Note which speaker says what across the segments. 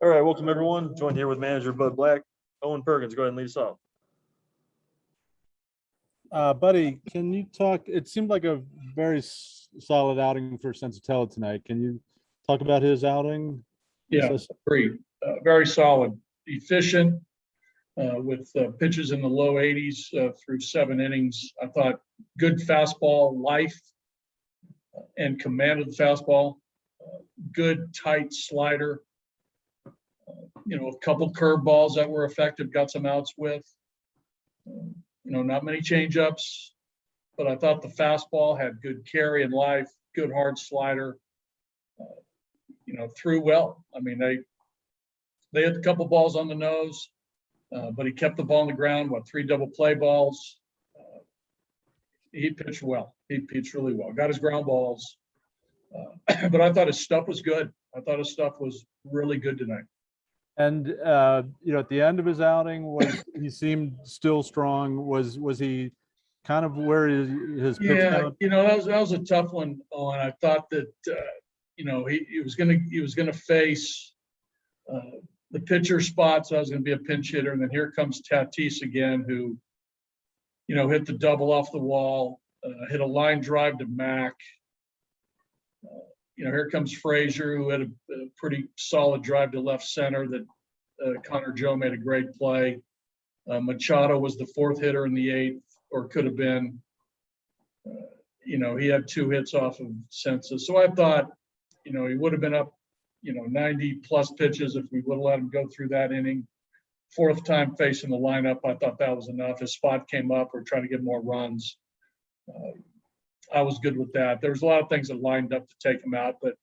Speaker 1: All right, welcome everyone. Joined here with manager Bud Black. Owen Perkins, go ahead and lead us off.
Speaker 2: Buddy, can you talk? It seemed like a very solid outing for Senzatela tonight. Can you talk about his outing?
Speaker 3: Yeah, great. Very solid, efficient, with pitches in the low 80s through 7 innings. I thought good fastball life and command of the fastball. Good tight slider. A couple curveballs that were effective, got some outs with. Not many changeups, but I thought the fastball had good carry and life, good hard slider. Threw well. I mean, they had a couple balls on the nose, but he kept the ball on the ground. 3 double play balls. He pitched well. He pitched really well. Got his ground balls, but I thought his stuff was good. I thought his stuff was really good tonight.
Speaker 2: And at the end of his outing, he seemed still strong. Was he kind of where his pitch count?
Speaker 3: that was a tough one. And I thought that he was gonna face the pitcher spot, so I was gonna be a pinch hitter, and then here comes Tatis again, who hit the double off the wall, hit a line drive to Mac. Here comes Frazier, who had a pretty solid drive to left center that Connor Joe made a great play. Machado was the 4th hitter in the 8th, or could have been. He had 2 hits off of Senza. So I thought, he would have been up, 90 plus pitches if we would have let him go through that inning. 4th time facing the lineup, I thought that was enough. His spot came up. We're trying to get more runs. I was good with that. There was a lot of things that lined up to take him out, but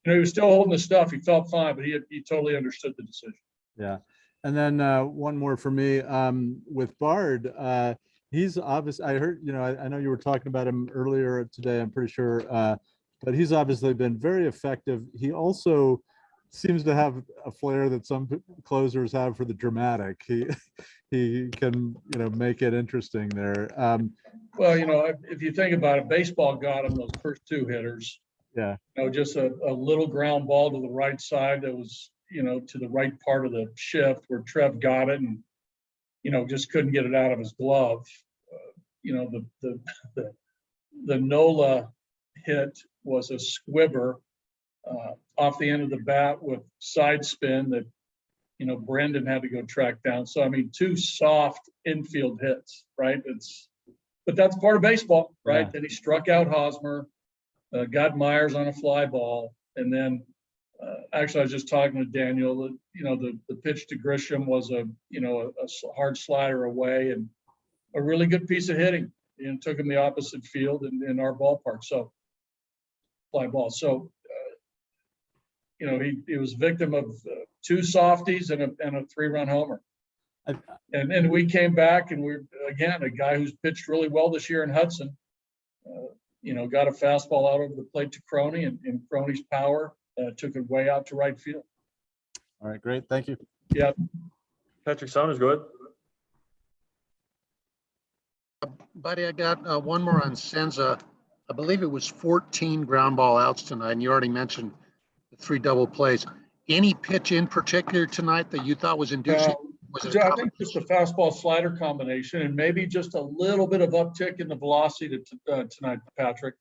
Speaker 3: he was still holding the stuff. He felt fine, but he totally understood the decision.
Speaker 2: Yeah. And then one more for me with Bard. He's obviously, I heard, I know you were talking about him earlier today, I'm pretty sure, but he's obviously been very effective. He also seems to have a flair that some closers have for the dramatic. He can, make it interesting there.
Speaker 3: Well, if you think about it, baseball got him those first 2 hitters.
Speaker 2: Yeah.
Speaker 3: Just a little ground ball to the right side that was, to the right part of the shift where Trev got it and, just couldn't get it out of his glove. The Nola hit was a squibber off the end of the bat with side spin that, Brendan had to go track down. So, 2 soft infield hits, right? But that's part of baseball, right? Yeah. Then he struck out Hosmer, got Myers on a fly ball. And then actually I was just talking to Daniel that, the pitch to Grisham was a hard slider away and a really good piece of hitting, and took him the opposite field in our ballpark. So fly ball. So, he was victim of 2 softies and a 3-run homer. And then we came back and we're, again, a guy who's pitched really well this year in Hudson, got a fastball out over the plate to Croney, and Croney's power took it way out to right field.
Speaker 2: All right, great. Thank you.
Speaker 3: Yeah.
Speaker 1: Patrick Saunders, go ahead.
Speaker 4: Buddy, I got one more on Senza. I believe it was 14 ground ball outs tonight, and you already mentioned the 3 double plays. Any pitch in particular tonight that you thought was inducing?
Speaker 3: I think just the fastball slider combination, and maybe just a little bit of uptick in the velocity tonight, Patrick.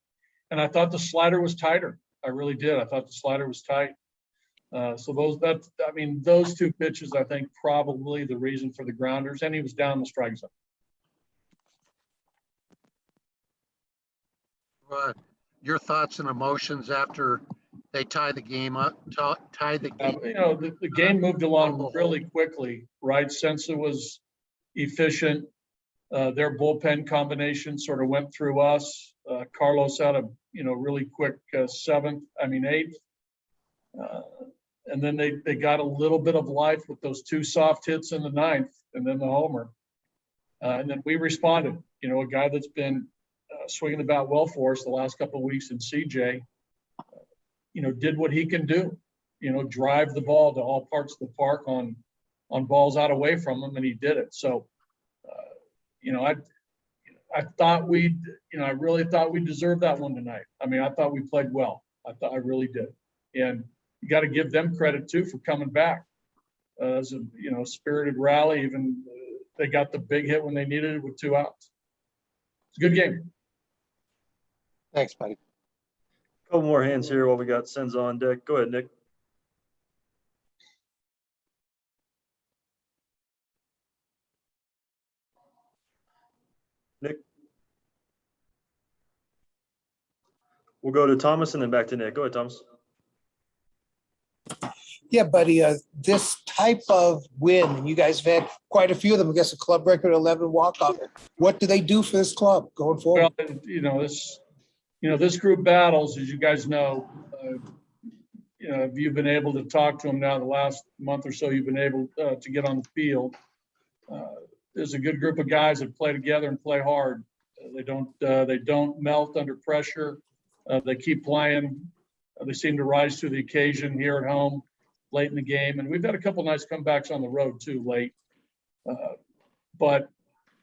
Speaker 3: And I thought the slider was tighter. I really did. I thought the slider was tight. So those 2 pitches, I think, probably the reason for the grounders, and he was down the strike zone.
Speaker 4: Your thoughts and emotions after they tie the game up, tie the game.
Speaker 3: The game moved along really quickly, right? Senza was efficient. Their bullpen combination sort of went through us. Carlos had a really quick 8th. And then they got a little bit of life with those 2 soft hits in the 9th, and then the homer. And then we responded. A guy that's been swinging the bat well for us the last couple of weeks in CJ, did what he can do, drive the ball to all parts of the park on balls out away from him, and he did it. So, I thought I really thought we deserved that one tonight. I thought we played well. I really did. And you got to give them credit too for coming back. as a, spirited rally. Even they got the big hit when they needed it with 2 outs. It's a good game.
Speaker 4: Thanks, buddy.
Speaker 1: Couple more hands here while we got Senza on deck. Go ahead, Nick. Nick. We'll go to Thomas and then back to Nick. Go ahead, Thomas.
Speaker 5: Yeah, buddy, this type of win, and you guys have had quite a few of them, I guess a club record 11 walk-off. What do they do for this club going forward?
Speaker 3: Well, this group battles, as you guys know, if you've been able to talk to them now the last month or so, you've been able to get on the field. There's a good group of guys that play together and play hard. They don't melt under pressure. They keep playing. They seem to rise to the occasion here at home late in the game. And we've had a couple nice comebacks on the road too late. But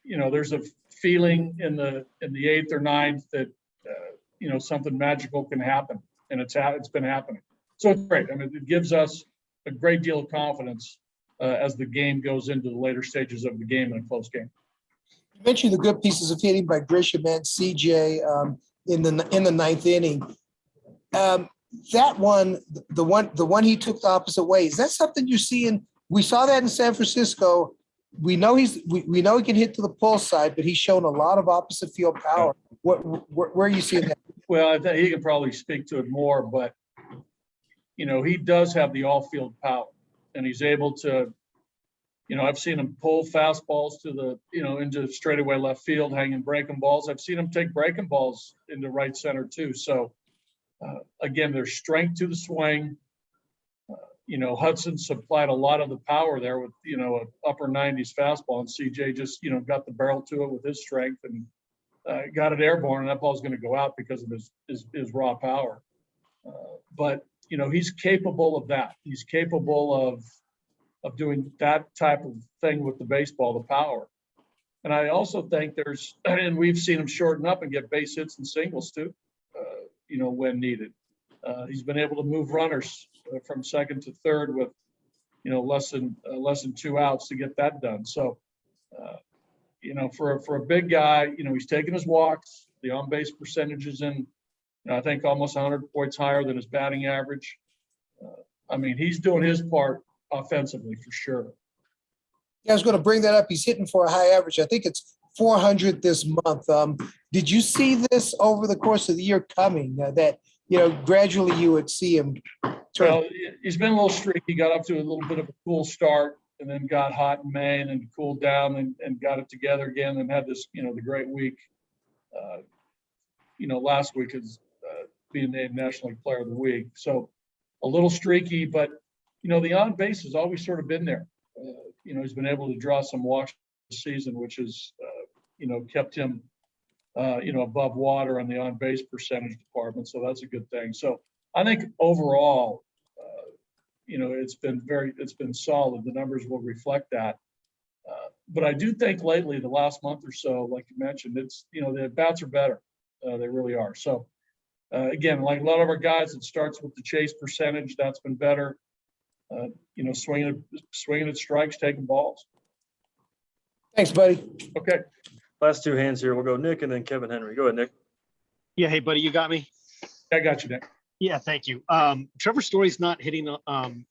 Speaker 3: there's a feeling in the 8th or 9th that something magical can happen, and it's been happening. So it's great. I mean, it gives us a great deal of confidence as the game goes into the later stages of the game in a close game.
Speaker 5: You mentioned the good pieces of hitting by Grisham and CJ in the 9th inning. That one, the one he took the opposite way, is that something you're seeing? We saw that in San Francisco. We know we know he can hit to the pull side, but he's shown a lot of opposite field power. Where are you seeing that?
Speaker 3: Well, I think he can probably speak to it more, but he does have the all-field power, and he's able to. I've seen him pull fastballs to the into straightaway left field, hanging breaking balls. I've seen him take breaking balls into right center too. So again, there's strength to the swing. Hudson supplied a lot of the power there with an upper 90s fastball, and CJ just got the barrel to it with his strength and got it airborne, and that ball's going to go out because of his raw power. But he's capable of that. He's capable of doing that type of thing with the baseball, the power. And I also think and we've seen him shorten up and get base hits and singles too, when needed. He's been able to move runners from second to third with, less than 2 outs to get that done. So, for a big guy, he's taking his walks. The on-base percentage is in, I think, almost 100 points higher than his batting average. He's doing his part offensively for sure.
Speaker 5: Yeah, I was going to bring that up. He's hitting for a high average. I think it's 400 this month. Did you see this over the course of the year coming, that gradually you would see him turn?
Speaker 3: Well, he's been a little streaky. He got up to a little bit of a cool start and then got hot in May and then cooled down and got it together again and had this, the great week. Last week is being named National League Player of the Week. So a little streaky, but, the on base has always sort of been there. He's been able to draw some walks this season, which has, kept him, above water on the on base percentage department. So that's a good thing. So I think overall, it's been solid. The numbers will reflect that. But I do think lately, the last month or so, like you mentioned, it's, the bats are better. They really are. So again, like a lot of our guys, it starts with the chase percentage. That's been better. Swinging at strikes, taking balls.
Speaker 5: Thanks, buddy.
Speaker 3: Okay.
Speaker 1: Last 2 hands here. We'll go Nick and then Kevin Henry. Go ahead, Nick.
Speaker 6: Yeah, hey, buddy, you got me?
Speaker 3: I got you, Nick.
Speaker 6: Yeah, thank you. Trevor Story's not hitting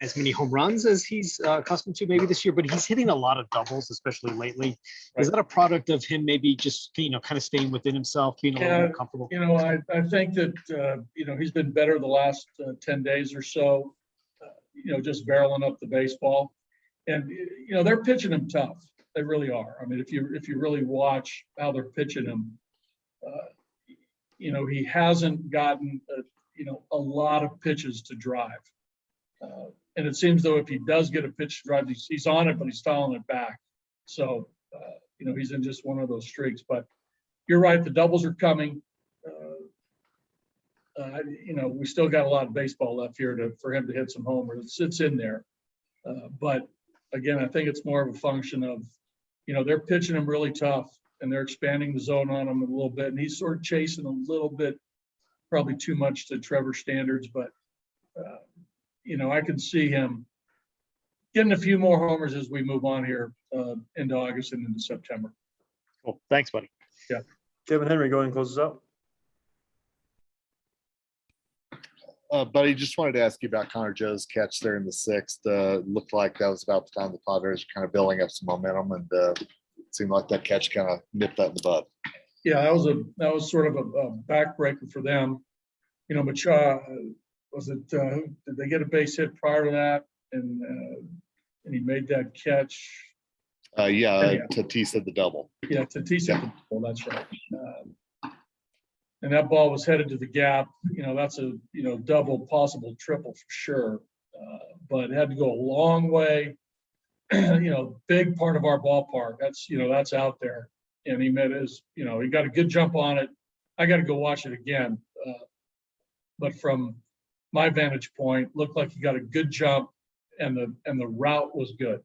Speaker 6: as many home runs as he's accustomed to maybe this year, but he's hitting a lot of doubles, especially lately.
Speaker 3: Right.
Speaker 6: Is that a product of him maybe just, kind of staying within himself, being a little more comfortable?
Speaker 3: I think that, he's been better the last 10 days or so, just barreling up the baseball. And, they're pitching him tough. They really are. If you really watch how they're pitching him, he hasn't gotten a lot of pitches to drive. And it seems though if he does get a pitch to drive, he's on it, but he's fouling it back. So, he's in just one of those streaks. But you're right, the doubles are coming. We still got a lot of baseball left here for him to hit some homers. It's in there. But again, I think it's more of a function of, they're pitching him really tough and they're expanding the zone on him a little bit. And he's sort of chasing a little bit, probably too much to Trevor standards, but I can see him getting a few more homers as we move on here into August and into September.
Speaker 6: Cool. Thanks, buddy.
Speaker 1: Kevin Henry, go ahead and close us out.
Speaker 7: Buddy, just wanted to ask you about Connor Joe's catch there in the sixth. Looked like that was about the time the Padres were kind of building up some momentum, and it seemed like that catch kind of nipped that in the bud.
Speaker 3: Yeah, that was sort of a backbreaker for them. You know, Machado, did they get a base hit prior to that? And he made that catch.
Speaker 7: Yeah, Tatis had the double.
Speaker 3: Yeah, Tatis hit the ball, that's right. And that ball was headed to the gap. You know, that's a, double, possible triple for sure. But it had to go a long way. Big part of our ballpark. That's out there. And he made his, he got a good jump on it. I got to go watch it again. But from my vantage point, looked like he got a good jump, and the route was good.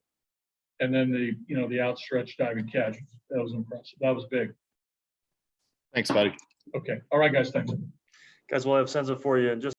Speaker 3: And then the outstretched diving catch, that was impressive. That was big.
Speaker 7: Thanks, buddy.
Speaker 3: Okay. All right, guys. Thanks.
Speaker 1: Guys, we'll have Senza for you in just